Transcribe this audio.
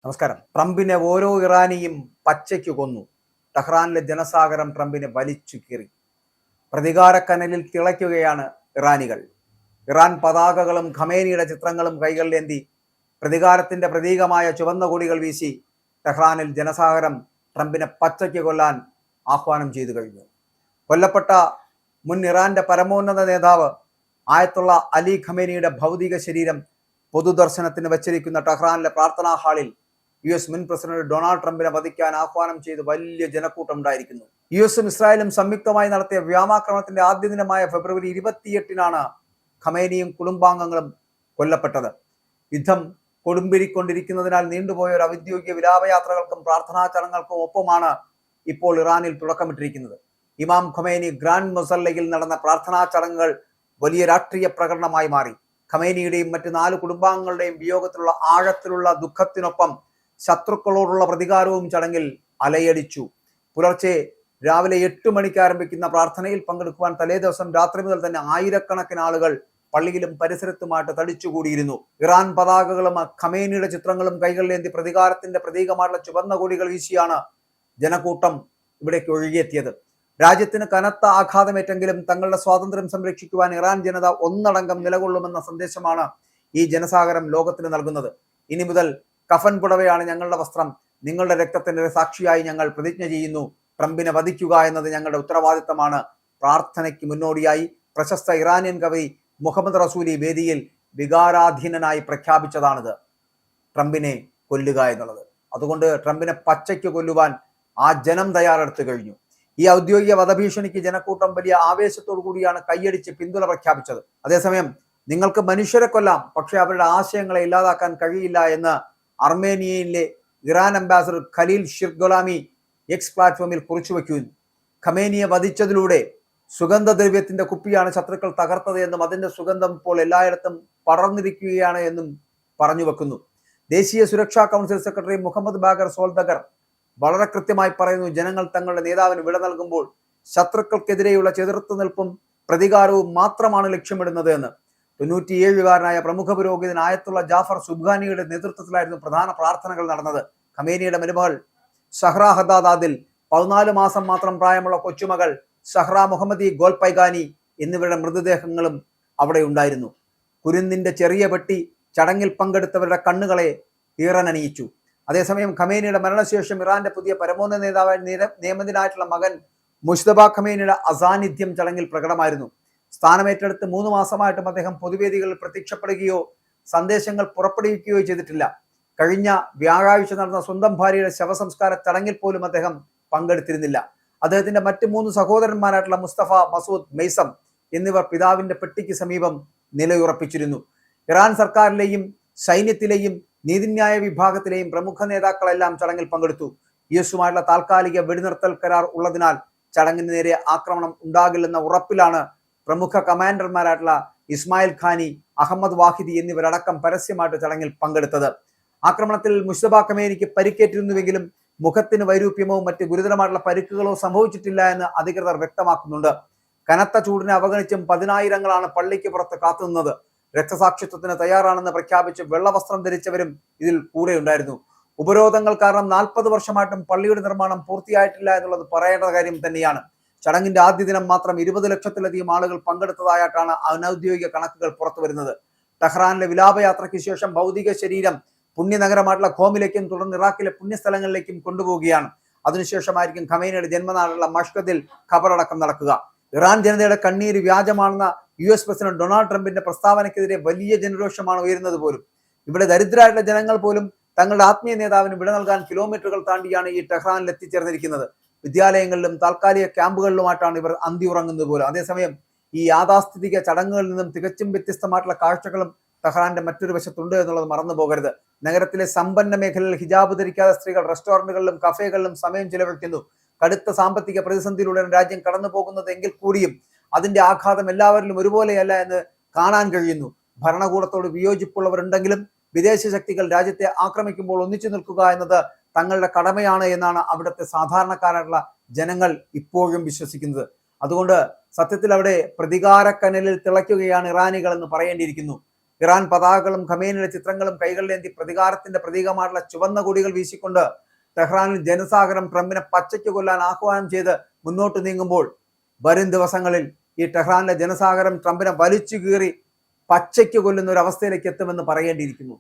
നമസ്കാരം. ട്രംപിനെ ഓരോ ഇറാനിയും പച്ചയ്ക്ക് കൊന്നു. ടെഹ്റാനിലെ ജനസാഗരം ട്രംപിനെ വലിച്ചു കീറി. പ്രതികാരക്കനലിൽ തിളയ്ക്കുകയാണ് ഇറാനികൾ. ഇറാൻ പതാകകളും ഖമേനിയുടെ ചിത്രങ്ങളും കൈകളിലേന്തി പ്രതികാരത്തിന്റെ പ്രതീകമായ ചുവന്ന കൊടികൾ വീശി ടെഹ്റാനിൽ ജനസാഗരം ട്രംപിനെ പച്ചയ്ക്ക് കൊല്ലാൻ ആഹ്വാനം ചെയ്തു കഴിഞ്ഞു. കൊല്ലപ്പെട്ട മുൻ ഇറാന്റെ പരമോന്നത നേതാവ് ആയത്തുള്ള അലി ഖമേനിയുടെ ഭൗതിക ശരീരം പൊതുദർശനത്തിന് വച്ചിരിക്കുന്ന ടെഹ്റാനിലെ പ്രാർത്ഥനാ ഹാളിൽ US മുൻ പ്രസിഡന്റ് ഡൊണാൾഡ് ട്രംപിനെ വധിക്കാൻ ആഹ്വാനം ചെയ്ത് വലിയ ജനക്കൂട്ടം ഉണ്ടായിരിക്കുന്നു. US ഇസ്രായേലും സംയുക്തമായി നടത്തിയ വ്യോമാക്രമണത്തിന്റെ ആദ്യ ദിനമായ ഫെബ്രുവരി 28-നാണ് ഖമേനിയും കുടുംബാംഗങ്ങളും കൊല്ലപ്പെട്ടത്. യുദ്ധം കൊടുമ്പിരിക്കൊണ്ടിരിക്കുന്നതിനാൽ നീണ്ടുപോയ ഒരു ഔദ്യോഗിക വിലാപയാത്രകൾക്കും പ്രാർത്ഥനാ ചടങ്ങുകൾക്കും ഒപ്പമാണ് ഇപ്പോൾ ഇറാനിൽ തുടക്കമിട്ടിരിക്കുന്നത്. ഇമാം ഖമേനി ഗ്രാൻഡ് മൊസല്ലയിൽ നടന്ന പ്രാർത്ഥനാ ചടങ്ങുകൾ വലിയ രാഷ്ട്രീയ പ്രകടനമായി മാറി. ഖമേനിയുടെയും മറ്റ് 4 കുടുംബാംഗങ്ങളുടെയും വിയോഗത്തിലുള്ള ആഴത്തിലുള്ള ദുഃഖത്തിനൊപ്പം ശത്രുക്കളോടുള്ള പ്രതികാരവും ചടങ്ങിൽ അലയടിച്ചു. പുലർച്ചെ രാവിലെ 8 മണിക്ക് ആരംഭിക്കുന്ന പ്രാർത്ഥനയിൽ പങ്കെടുക്കുവാൻ തലേ ദിവസം രാത്രി മുതൽ തന്നെ ആയിരക്കണക്കിന് ആളുകൾ പള്ളിയിലും പരിസരത്തുമായിട്ട് തടിച്ചുകൂടിയിരുന്നു. ഇറാൻ പതാകകളും ഖമേനിയുടെ ചിത്രങ്ങളും കൈകളിലേന്തി പ്രതികാരത്തിന്റെ പ്രതീകമായിട്ടുള്ള ചുവന്ന കൊടികൾ വീശിയാണ് ജനക്കൂട്ടം ഇവിടേക്ക് ഒഴുകിയെത്തിയത്. രാജ്യത്തിന് കനത്ത ആഘാതമേറ്റെങ്കിലും തങ്ങളുടെ സ്വാതന്ത്ര്യം സംരക്ഷിക്കുവാൻ ഇറാൻ ജനത ഒന്നടങ്കം നിലകൊള്ളുമെന്ന സന്ദേശമാണ് ഈ ജനസാഗരം ലോകത്തിന് നൽകുന്നത്. ഇനി മുതൽ കഫൻ പുടവയാണ് ഞങ്ങളുടെ വസ്ത്രം, നിങ്ങളുടെ രക്തത്തിന്റെ സാക്ഷിയായി ഞങ്ങൾ പ്രതിജ്ഞ ചെയ്യുന്നു, ട്രംപിനെ വധിക്കുക എന്നത് ഞങ്ങളുടെ ഉത്തരവാദിത്തമാണ്. പ്രാർത്ഥനയ്ക്ക് മുന്നോടിയായി പ്രശസ്ത ഇറാനിയൻ കവി മുഹമ്മദ് റസൂലി വേദിയിൽ വികാരാധീനനായി പ്രഖ്യാപിച്ചതാണിത്, ട്രംപിനെ കൊല്ലുക എന്നുള്ളത്. അതുകൊണ്ട് ട്രംപിനെ പച്ചയ്ക്ക് കൊല്ലുവാൻ ആ ജനം തയ്യാറെടുത്തു കഴിഞ്ഞു. ഈ ഔദ്യോഗിക വധഭീഷണിക്ക് ജനക്കൂട്ടം വലിയ ആവേശത്തോടു കൂടിയാണ് കൈയടിച്ച് പിന്തുണ പ്രഖ്യാപിച്ചത്. അതേസമയം നിങ്ങൾക്ക് മനുഷ്യരെ കൊല്ലാം, പക്ഷെ അവരുടെ ആശയങ്ങളെ ഇല്ലാതാക്കാൻ കഴിയില്ല എന്ന് അർമേനിയയിലെ ഇറാൻ അംബാസഡർ ഖലീൽ ഷിർഗൊലാമി എക്സ് പ്ലാറ്റ്ഫോമിൽ കുറിച്ചു വയ്ക്കുന്നു. ഖമേനിയെ വധിച്ചതിലൂടെ സുഗന്ധദ്രവ്യത്തിന്റെ കുപ്പിയാണ് ശത്രുക്കൾ തകർത്തത് എന്നും അതിന്റെ സുഗന്ധം ഇപ്പോൾ എല്ലായിടത്തും പടർന്നിരിക്കുകയാണ് എന്നും പറഞ്ഞു വെക്കുന്നു. ദേശീയ സുരക്ഷാ കൗൺസിൽ സെക്രട്ടറി മുഹമ്മദ് ബാഗർ സോൾദഗർ വളരെ കൃത്യമായി പറയുന്നു, ജനങ്ങൾ തങ്ങളുടെ നേതാവിന് വിട നൽകുമ്പോൾ ശത്രുക്കൾക്കെതിരെയുള്ള ചെറുത്തുനിൽപ്പും പ്രതികാരവും മാത്രമാണ് ലക്ഷ്യമിടുന്നത് എന്ന്. 97-കാരനായ പ്രമുഖ പുരോഹിതൻ ആയത്തുള്ള ജാഫർ സുബ്ഹാനിയുടെ നേതൃത്വത്തിലായിരുന്നു പ്രധാന പ്രാർത്ഥനകൾ നടന്നത്. ഖമേനിയുടെ മരുമകൾ ഷഹ്റ ഹദാദിൽ 14 മാസം മാത്രം പ്രായമുള്ള കൊച്ചുമകൾ ഷഹ്റ മുഹമ്മദി ഗോൽപൈഗാനി എന്നിവരുടെ മൃതദേഹങ്ങളും അവിടെ ഉണ്ടായിരുന്നു. കുരുന്നിന്റെ ചെറിയ പെട്ടി ചടങ്ങിൽ പങ്കെടുത്തവരുടെ കണ്ണുകളെ ഈറനണിയിച്ചു. അതേസമയം ഖമേനിയുടെ മരണശേഷം ഇറാന്റെ പുതിയ പരമോന്നത നേതാവായി നിയമിതനായിട്ടുള്ള മകൻ മുജ്തബ ഖമേനിയുടെ അസാന്നിധ്യം ചടങ്ങിൽ പ്രകടമായിരുന്നു. സ്ഥാനമേറ്റെടുത്ത് 3 മാസമായിട്ടും അദ്ദേഹം പൊതുവേദികളിൽ പ്രത്യക്ഷപ്പെടുകയോ സന്ദേശങ്ങൾ പുറപ്പെടുവിക്കുകയോ ചെയ്തിട്ടില്ല. കഴിഞ്ഞ വ്യാഴാഴ്ച നടന്ന സ്വന്തം ഭാര്യയുടെ ശവസംസ്കാര ചടങ്ങിൽ പോലും അദ്ദേഹം പങ്കെടുത്തിരുന്നില്ല. അദ്ദേഹത്തിന്റെ മറ്റ് 3 സഹോദരന്മാരായിട്ടുള്ള മുസ്തഫ, മസൂദ്, മെയ്സം എന്നിവർ പിതാവിന്റെ പെട്ടിക്ക് സമീപം നിലയുറപ്പിച്ചിരുന്നു. ഇറാൻ സർക്കാരിലെയും സൈന്യത്തിലെയും നീതിന്യായ വിഭാഗത്തിലെയും പ്രമുഖ നേതാക്കളെല്ലാം ചടങ്ങിൽ പങ്കെടുത്തു. യുഎസുമായുള്ള താൽക്കാലിക വെടിനിർത്തൽ കരാർ ഉള്ളതിനാൽ ചടങ്ങിന് നേരെ ആക്രമണം ഉണ്ടാകില്ലെന്ന ഉറപ്പിലാണ് പ്രമുഖ കമാൻഡർമാരായിട്ടുള്ള ഇസ്മായിൽ ഖാനി, അഹമ്മദ് വാഹിദി എന്നിവരടക്കം പരസ്യമായിട്ട് ചടങ്ങിൽ പങ്കെടുത്തത്. ആക്രമണത്തിൽ മുജ്തബ ഖമേനിക്ക് പരിക്കേറ്റിരുന്നുവെങ്കിലും മുഖത്തിന് വൈരൂപ്യമോ മറ്റ് ഗുരുതരമായിട്ടുള്ള പരിക്കുകളോ സംഭവിച്ചിട്ടില്ല എന്ന് അധികൃതർ വ്യക്തമാക്കുന്നുണ്ട്. കനത്ത ചൂടിനെ അവഗണിച്ചും 10,000-ങ്ങളാണ് പള്ളിക്ക് പുറത്ത് കാത്തുനിന്നത്. രക്തസാക്ഷിത്വത്തിന് തയ്യാറാണെന്ന് പ്രഖ്യാപിച്ച് വെള്ളവസ്ത്രം ധരിച്ചവരും ഇതിൽ കൂടെ ഉണ്ടായിരുന്നു. ഉപരോധങ്ങൾ കാരണം 40 വർഷമായിട്ടും പള്ളിയുടെ നിർമ്മാണം പൂർത്തിയായിട്ടില്ല എന്നുള്ളത് പറയേണ്ട കാര്യം തന്നെയാണ്. ചടങ്ങിന്റെ ആദ്യ ദിനം മാത്രം 20 ലക്ഷത്തിലധികം ആളുകൾ പങ്കെടുത്തതായിട്ടാണ് അനൌദ്യോഗിക കണക്കുകൾ പുറത്തു വരുന്നത്. ടെഹ്റാനിലെ വിലാപയാത്രയ്ക്ക് ശേഷം ഭൗതിക ശരീരം പുണ്യനഗരമായിട്ടുള്ള ഖോമിലേക്കും തുടർന്ന് ഇറാഖിലെ പുണ്യസ്ഥലങ്ങളിലേക്കും കൊണ്ടുപോവുകയാണ്. അതിനുശേഷമായിരിക്കും ഖമേനിയുടെ ജന്മനാടുള്ള മഷ്കദിൽ ഖബറടക്കം നടക്കുക. ഇറാൻ ജനതയുടെ കണ്ണീര് വ്യാജമാണെന്ന US പ്രസിഡന്റ് ഡൊണാൾഡ് ട്രംപിന്റെ പ്രസ്താവനയ്ക്കെതിരെ വലിയ ജനരോഷമാണ് ഉയരുന്നത് പോലും. ഇവിടെ ദരിദ്രരായിട്ടുള്ള ജനങ്ങൾ പോലും തങ്ങളുടെ ആത്മീയ നേതാവിന് വിട നൽകാൻ കിലോമീറ്ററുകൾ താണ്ടിയാണ് ഈ ടെഹ്റാനിൽ എത്തിച്ചേർന്നിരിക്കുന്നത്. വിദ്യാലയങ്ങളിലും താൽക്കാലിക ക്യാമ്പുകളിലുമായിട്ടാണ് ഇവർ അന്തി ഉറങ്ങുന്നത് പോലും. അതേസമയം ഈ യാഥാസ്ഥിതിക ചടങ്ങുകളിൽ നിന്നും തികച്ചും വ്യത്യസ്തമായിട്ടുള്ള കാഴ്ചകളും ടെഹ്റാന്റെ മറ്റൊരു വശത്തുണ്ട് എന്നുള്ളത് മറന്നു പോകരുത്. നഗരത്തിലെ സമ്പന്ന മേഖലയിൽ ഹിജാബ് ധരിക്കാതെ സ്ത്രീകൾ റെസ്റ്റോറന്റുകളിലും കഫേകളിലും സമയം ചിലവഴിക്കുന്നു. കടുത്ത സാമ്പത്തിക പ്രതിസന്ധിയിലൂടെയാണ് രാജ്യം കടന്നു പോകുന്നത് എങ്കിൽ കൂടിയും അതിന്റെ ആഘാതം എല്ലാവരിലും ഒരുപോലെയല്ല എന്ന് കാണാൻ കഴിയുന്നു. ഭരണകൂടത്തോട് വിയോജിപ്പുള്ളവരുണ്ടെങ്കിലും വിദേശ ശക്തികൾ രാജ്യത്തെ ആക്രമിക്കുമ്പോൾ ഒന്നിച്ചു നിൽക്കുക എന്നത് തങ്ങളുടെ കടമയാണ് എന്നാണ് അവിടുത്തെ സാധാരണക്കാരായിട്ടുള്ള ജനങ്ങൾ ഇപ്പോഴും വിശ്വസിക്കുന്നത്. അതുകൊണ്ട് സത്യത്തിൽ അവിടെ പ്രതികാരക്കനലിൽ തിളയ്ക്കുകയാണ് ഇറാനികൾ എന്ന് പറയേണ്ടിയിരിക്കുന്നു. ഇറാൻ പതാകകളും ഖമേനിയുടെ ചിത്രങ്ങളും കൈകളിലേന്തി പ്രതികാരത്തിന്റെ പ്രതീകമായിട്ടുള്ള ചുവന്ന കൊടികൾ വീശിക്കൊണ്ട് ടെഹ്റാനിൽ ജനസാഗരം ട്രംപിനെ പച്ചയ്ക്ക് കൊല്ലാൻ ആഹ്വാനം ചെയ്ത് മുന്നോട്ട് നീങ്ങുമ്പോൾ വരും ദിവസങ്ങളിൽ ഈ ടെഹ്റാനിലെ ജനസാഗരം ട്രംപിനെ വലിച്ചു കീറി പച്ചയ്ക്ക് കൊല്ലുന്ന ഒരു അവസ്ഥയിലേക്ക് എത്തുമെന്ന് പറയേണ്ടിയിരിക്കുന്നു.